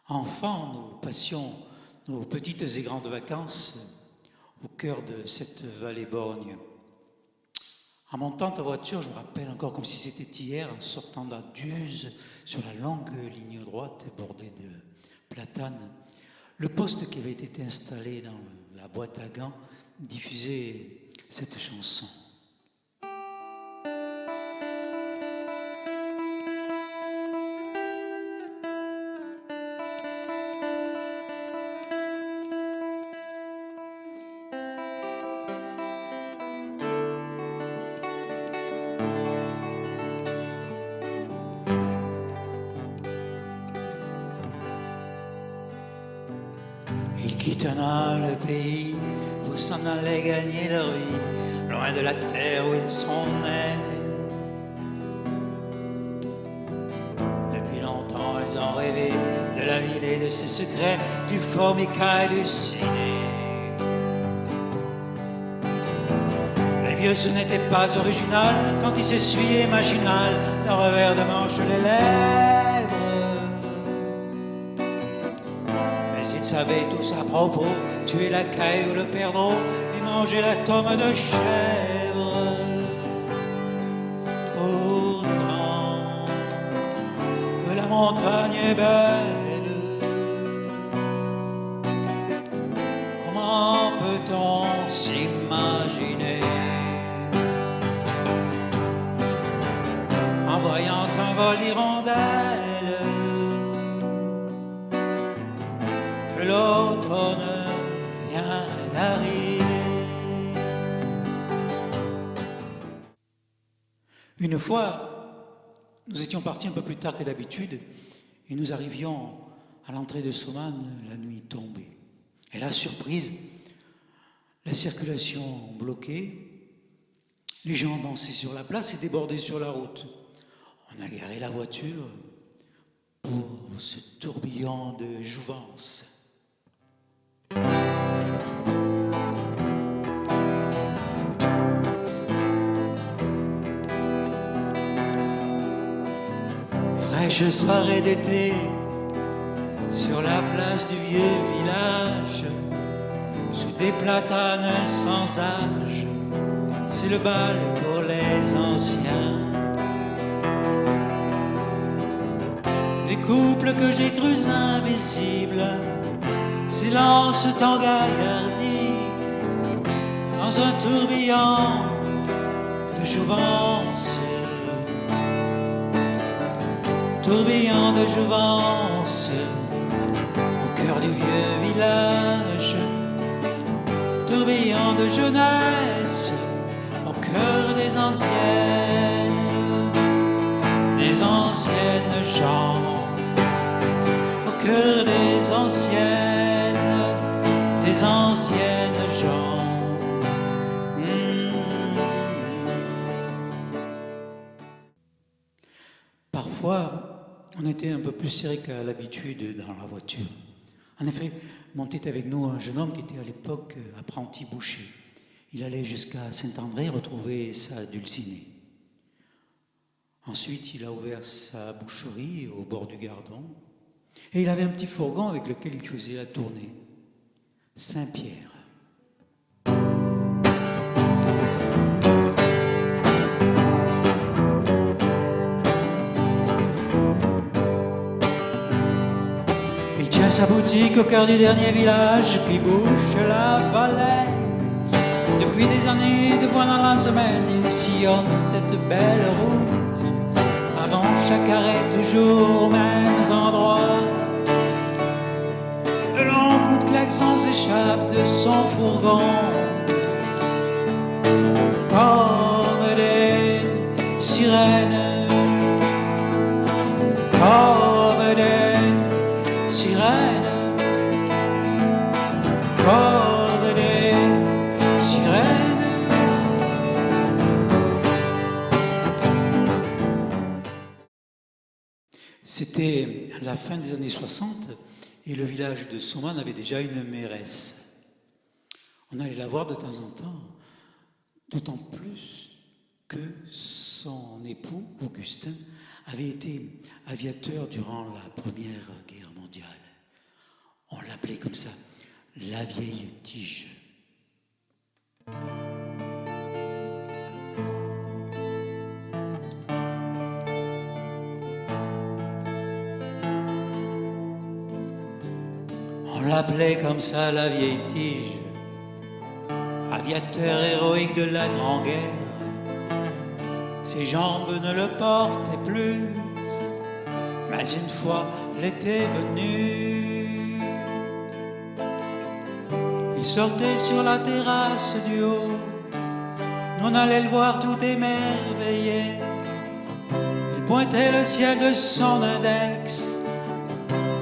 Enfants, nous passions nos petites et grandes vacances au cœur de cette vallée borgne. En montant en voiture, je me rappelle encore comme si c'était hier, en sortant d'Aduse sur la longue ligne droite bordée de platanes, le poste qui avait été installé dans la boîte à gants diffusait cette chanson. Il quittera le pays pour s'en aller gagner leur vie, loin de la terre où ils sont nés. Depuis longtemps, ils ont rêvé de la ville et de ses secrets, du formica et du ciné. Les vieux, ce n'était pas original quand ils s'essuyaient machinal d'un revers de manche les lèvres. Ils savaient tous à propos tuer la caille ou le perdreau et manger la tome de chèvre. Pourtant que la montagne est belle, comment peut-on s'imaginer en voyant un vol d'hirondelles que l'automne vient d'arriver. Une fois, nous étions partis un peu plus tard que d'habitude et nous arrivions à l'entrée de Saumane, la nuit tombée. Et là, surprise, la circulation bloquée, les gens dansaient sur la place et débordaient sur la route. On a garé la voiture pour ce tourbillon de jouvence. Fraîche soirée d'été sur la place du vieux village, sous des platanes sans âge, c'est le bal pour les anciens. Des couples que j'ai crus invisibles s'élancent engaillardis dans un tourbillon de jouvence. Tourbillon de jouvence au cœur du vieux village. Tourbillon de jeunesse au cœur des anciennes gens. Au cœur des anciennes gens. Parfois, on était un peu plus serré qu'à l'habitude dans la voiture. En effet, montait avec nous un jeune homme qui était à l'époque apprenti boucher. Il allait jusqu'à Saint-André retrouver sa dulcinée. Ensuite, il a ouvert sa boucherie au bord du Gardon. Et il avait un petit fourgon avec lequel il faisait la tournée. Saint-Pierre. Il tient sa boutique au cœur du dernier village qui bouche la vallée. Depuis des années, 2 fois dans la semaine, il sillonne cette belle route. Avant chaque arrêt, toujours aux mêmes endroits. De longs coups de klaxon s'échappent de son fourgon comme des sirènes, comme des sirènes, comme des sirènes. C'était à la fin des années 60 et le village de Saumane avait déjà une mairesse. On allait la voir de temps en temps, d'autant plus que son époux, Augustin, avait été aviateur durant la Première Guerre mondiale. On l'appelait comme ça, la vieille tige. On l'appelait comme ça, la vieille tige, aviateur héroïque de la Grande Guerre. Ses jambes ne le portaient plus, mais une fois l'été venu, il sortait sur la terrasse du haut. Nous on allait le voir tout émerveillé. Il pointait le ciel de son index,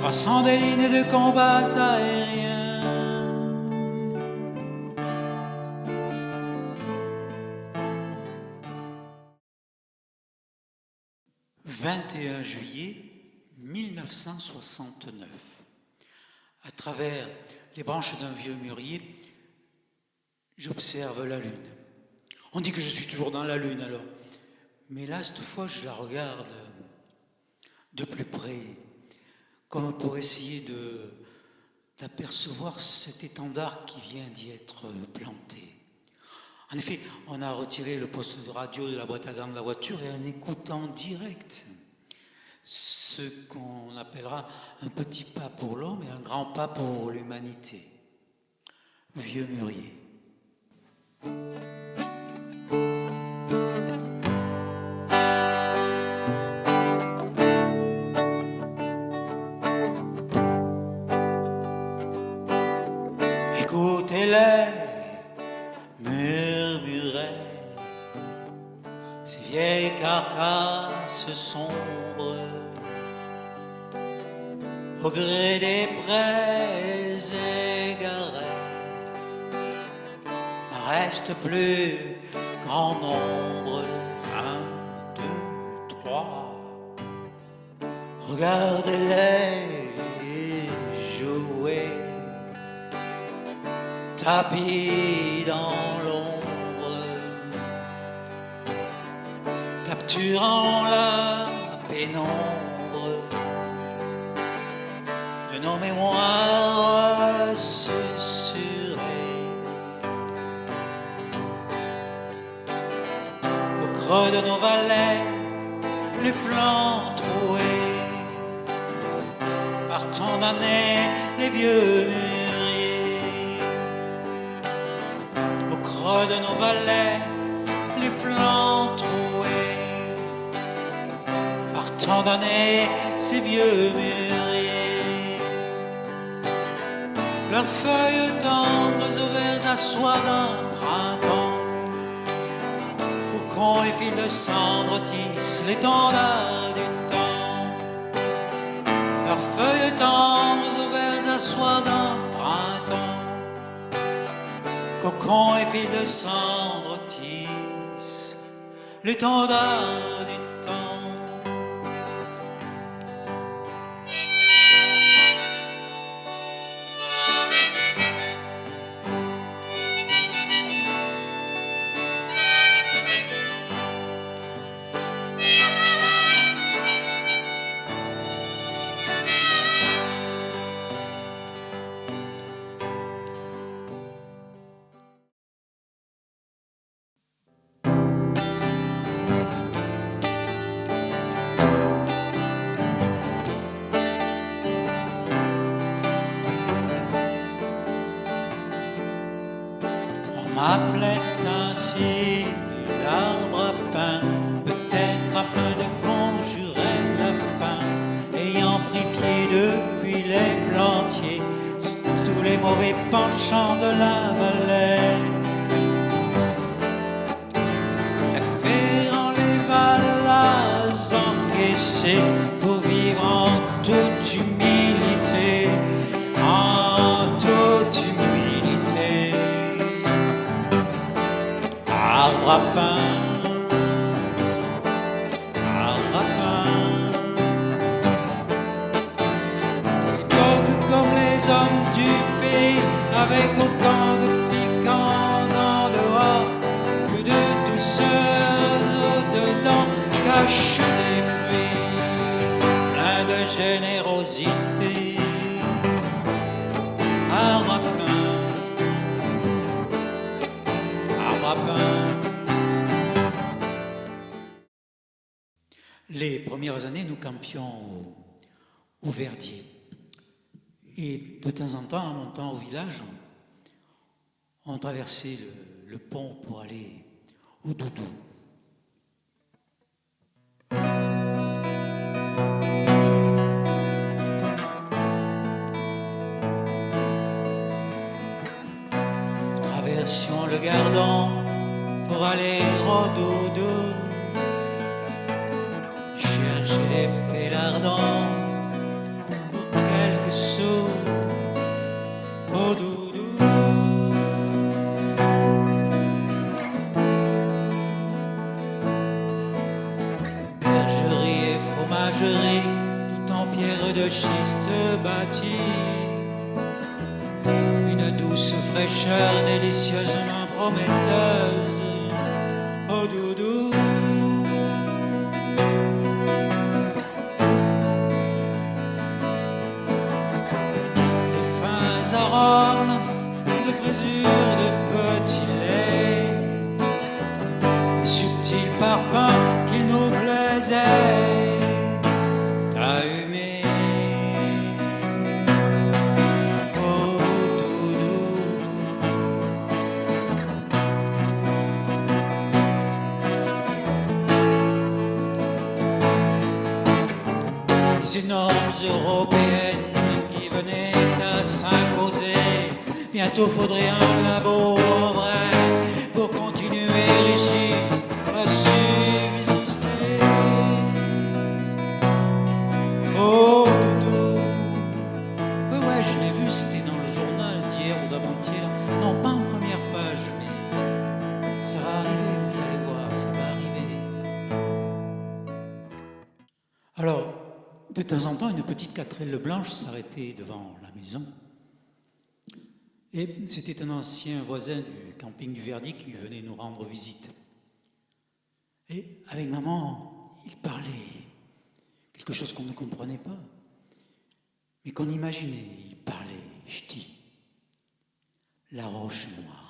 traçant des lignes de combats aériens. 21 juillet 1969. À travers les branches d'un vieux mûrier, j'observe la lune. On dit que je suis toujours dans la lune alors. Mais là, cette fois, je la regarde de plus près, comme pour essayer d'apercevoir cet étendard qui vient d'y être planté. En effet, on a retiré le poste de radio de la boîte à gants de la voiture et en écoutant direct ce qu'on appellera un petit pas pour l'homme et un grand pas pour l'humanité. Vieux mûrier. Écoutez-les murmurer ces vieilles carcasses sombres au gré des prés égarés. N'en reste plus grand nombre. 1, 2, 3. Regardez-les jouer, tapis dans l'ombre, capturant la pénombre de nos mémoires susurrées. Au creux de nos vallées, les flancs troués par tant d'années, les vieux mûriers. Au creux de nos vallées, les flancs troués par tant d'années, ces vieux mûriers. Leurs feuilles tendres aux verts assois d'un printemps, boucons et fils de cendre tissent l'étendard du temps. Leurs feuilles tendres aux verts assois d'un printemps, cocons et fils de cendre tissent l'étendard du temps. M'appelait ainsi l'arbre peint, peut-être afin de conjurer la faim, ayant pris pied depuis les plantiers, sous les mauvais penchants de la vallée. Préférant les valas encaissées pour vivre en toute humilité, en toute humilité. Arbre à pain, arbre à pain. Et donc comme les hommes du pays, avec autant de piquants en dehors que de douceurs au-dedans, cachent des fruits pleins de générosité. Les premières années, nous campions au Verdier. Et de temps en temps, en montant au village, on traversait le pont pour aller au Doudou. Nous traversions le Gardon pour aller au Doudou, chercher des pélardons pour quelques sous au Doudou. Bergerie et fromagerie, tout en pierre de schiste bâtie. Une douce fraîcheur délicieusement prometteuse au Doudou. Les fins arômes de présure de petit lait, les subtils parfums qui nous plaisaient à humer au Doudou. Les énormes européennes qui venaient à s'imposer, bientôt faudrait un labo en vrai pour continuer ici à subsister. Oh Doudou. Ouais, je l'ai vu, c'était dans le journal d'hier ou d'avant-hier. Non, pas en première page, mais ça va arriver, vous allez voir, ça va arriver. Alors, de temps en temps, une petite 4L blanche s'arrêtait devant la maison. Et c'était un ancien voisin du camping du Verdier qui venait nous rendre visite. Et avec maman, il parlait quelque chose qu'on ne comprenait pas, mais qu'on imaginait. Il parlait ch'ti, la roche noire.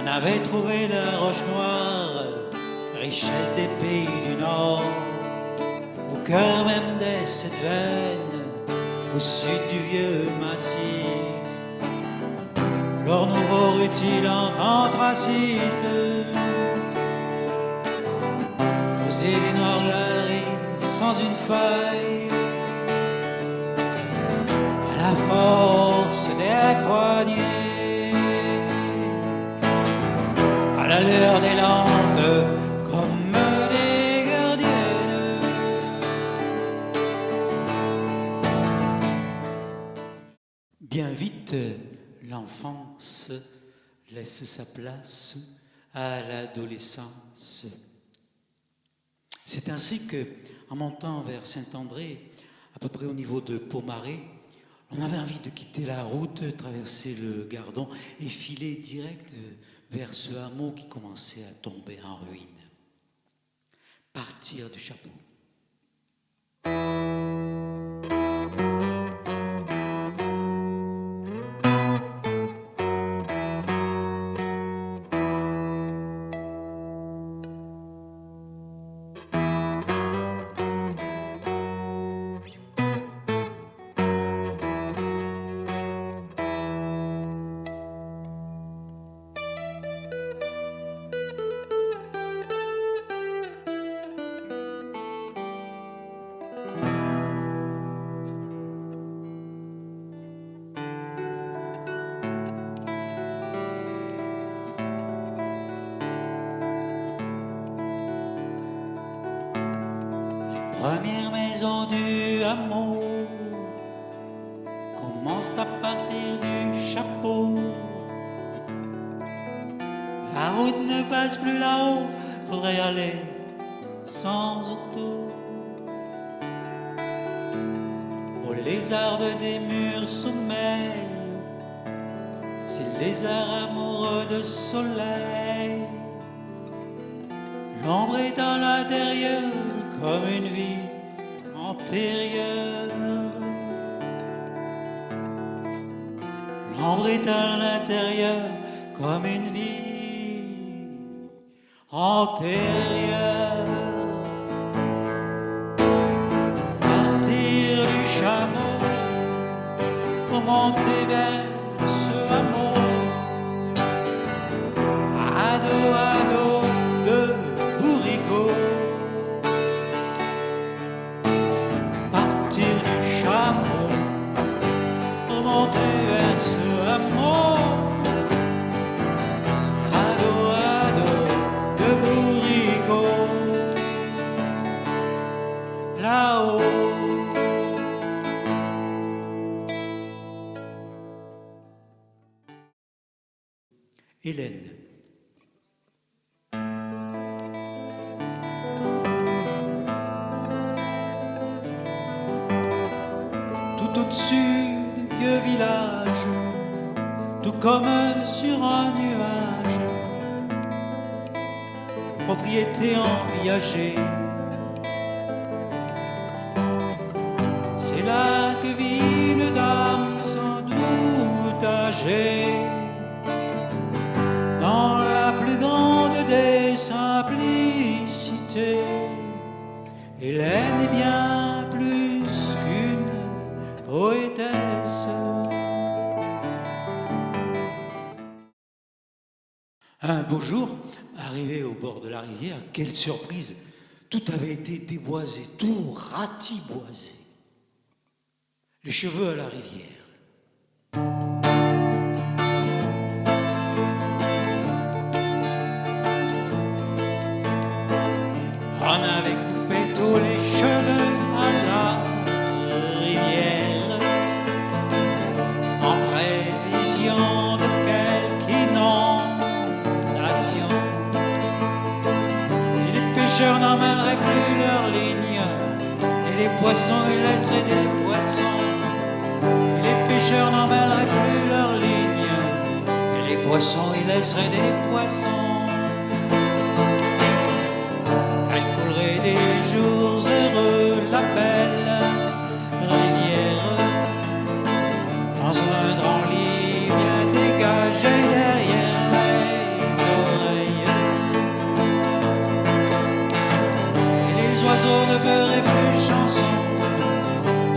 On avait trouvé la roche noire, richesse des pays du Nord, au cœur même des sept veines, au sud du vieux massif. L'or nouveau rutilant anthracite, creuser des noires galeries sans une faille, à la force des poignets. À l'heure des lampes comme des gardiennes. Bien vite, l'enfance laisse sa place à l'adolescence. C'est ainsi que, en montant vers Saint-André, à peu près au niveau de Pomaré, on avait envie de quitter la route, traverser le Gardon et filer direct vers ce hameau qui commençait à tomber en ruine. Partir du chapeau. Première maison du hameau commence à partir du chapeau. La route ne passe plus là-haut, faudrait aller sans auto. Aux lézards des murs sommeil, ces lézards amoureux de soleil. L'ombre est à l'intérieur comme une vie antérieure. L'ombre est à l'intérieur comme une vie antérieure. Partir du chameau pour monter vers ce hameau. Ado, ado de bourricot. Partir du chameau pour monter vers ce hameau. Ado, ado de bourricot. Là-haut. Hélène. Tout au-dessus du vieux village, tout comme sur un nuage, propriété enviagée. C'est là que vit une dame sans doute âgée, dans la plus grande des simplicités. Hélène est bien plus qu'une poétesse. Un beau jour, arrivé au bord de la rivière, quelle surprise! Tout avait été déboisé, tout ratiboisé. Les cheveux à la rivière. On avait coupé tous les cheveux à la rivière en prévision de quelque inondation. Et les pêcheurs n'emmèneraient plus leurs lignes, et les poissons ils laisseraient des poissons. Et les pêcheurs n'emmèneraient plus leurs lignes, et les poissons ils laisseraient des poissons. Des jours heureux, la belle rivière, dans un grand lit bien dégagé derrière les oreilles. Et les oiseaux ne feraient plus chanson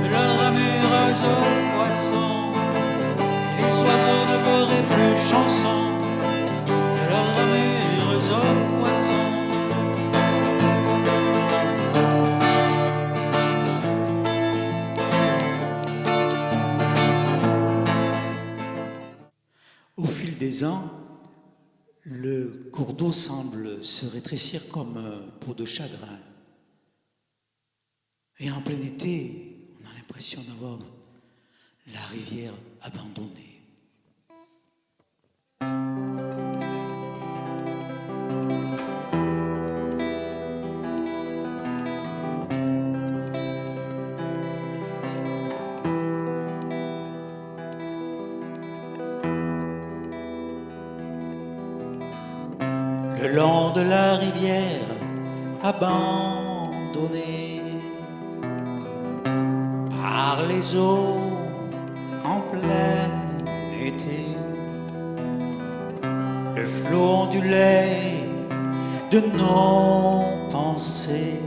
de leurs ramures aux poissons. Et les oiseaux ne feraient plus chanson de leurs ramures aux poissons. Au fil des ans, le cours d'eau semble se rétrécir comme peau de chagrin. Et en plein été, on a l'impression d'avoir la rivière abandonnée. Le long de la rivière abandonnée par les eaux en plein été, le flot ondulait de nos pensées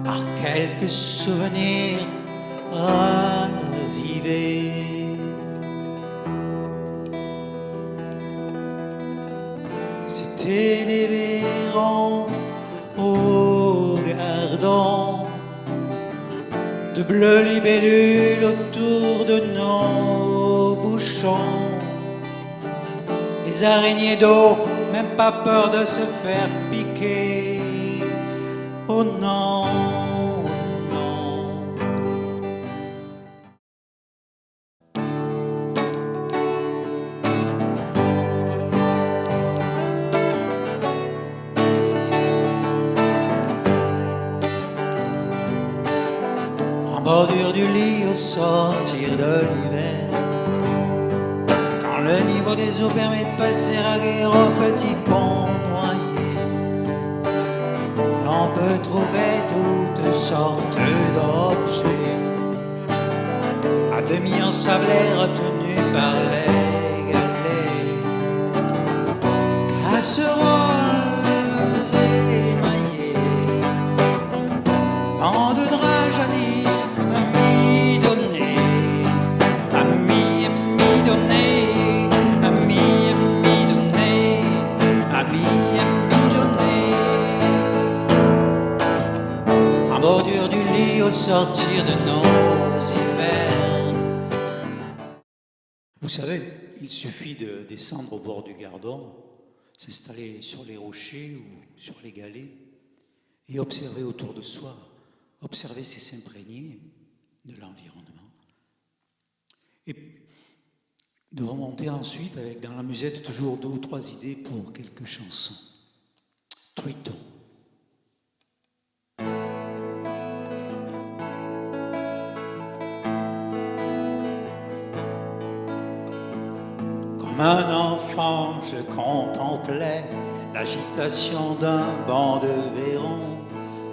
par quelques souvenirs ravivés. C'était les verrons au gardon, de bleues libellules autour de nos bouchons. Les araignées d'eau, même pas peur de se faire piquer. Oh non, non. En bordure du lit au sortir de l'hiver, quand le niveau des eaux permet de passer à guerre au petit pont noyé, l'on peut trouver toutes sortes d'objets, à demi ensablés retenus par les galets, casseroles émaillées, bancs de drap jadis mi-donnés, mi-donnés, mi-donnés, mi-donnés, en bordure du lit au sortir de nos hivers. Vous savez, il suffit de descendre au bord du Gardon, s'installer sur les rochers ou sur les galets et observer autour de soi, observer et s'imprégner de l'environnement. Et de remonter ensuite avec dans la musette toujours 2 ou 3 idées pour quelques chansons. Truiton. Comme un enfant, je contemplais l'agitation d'un banc de vairons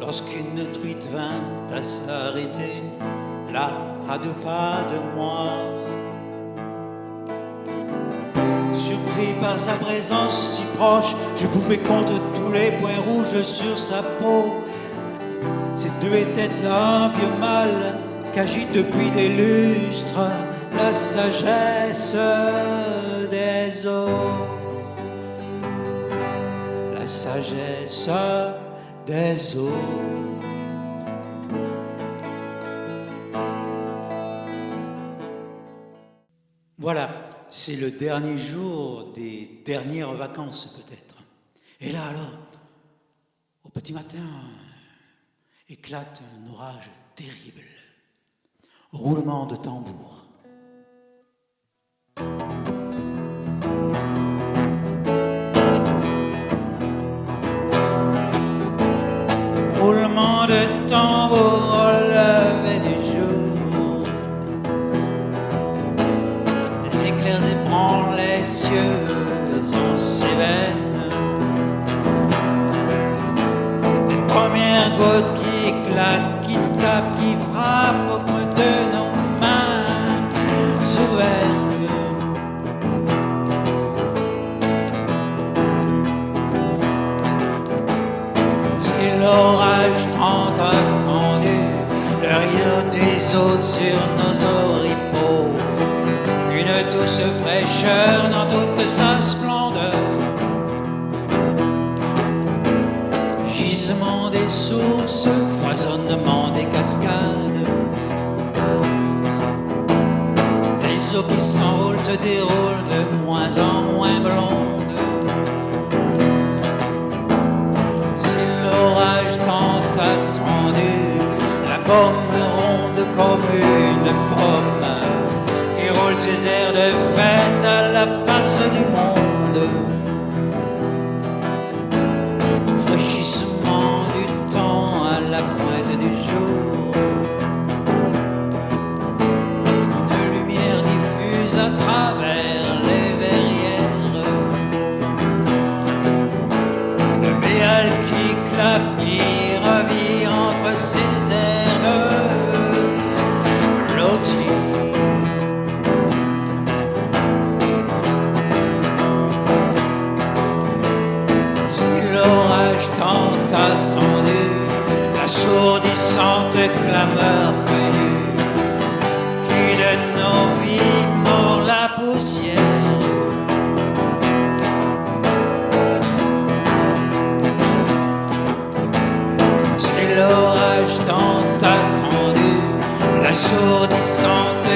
lorsqu'une truite vint à s'arrêter là, à 2 pas de moi. Surpris par sa présence si proche, je pouvais compter tous les points rouges sur sa peau. Ces 2 étaient là un vieux mâle qu'agite depuis des lustres la sagesse des eaux. La sagesse des eaux. Voilà, c'est le dernier jour des dernières vacances peut-être. Et là alors, au petit matin, éclate un orage terrible. Roulement de tambour. Roulement de tambour au lever du jour. Les éclairs ébranlent les cieux en s'évènent. Les premières gouttes qui éclatent, qui tapent, qui frappent au bout de nos mains ouvertes. C'est l'orage tant attendu, le rideau des eaux sur nos oripeaux, une douce fraîcheur dans toute sa splendeur, gisement des sources, foisonnement des cascades, les eaux qui s'envolent se déroulent de moins en moins blondes. C'est l'orage tant attendu, la pomme ronde comme une pomme qui roule ses airs de fête à la face du monde. Fraîchissement du temps à la pointe du jour. Une lumière diffuse à travers les verrières. Le béal qui clappe, qui revire entre ses herbes blotties. C'est l'orage tant attendu, l'assourdissante clameur feuillue qui de nos vies mord la poussière. C'est l'orage tant attendu, l'assourdissante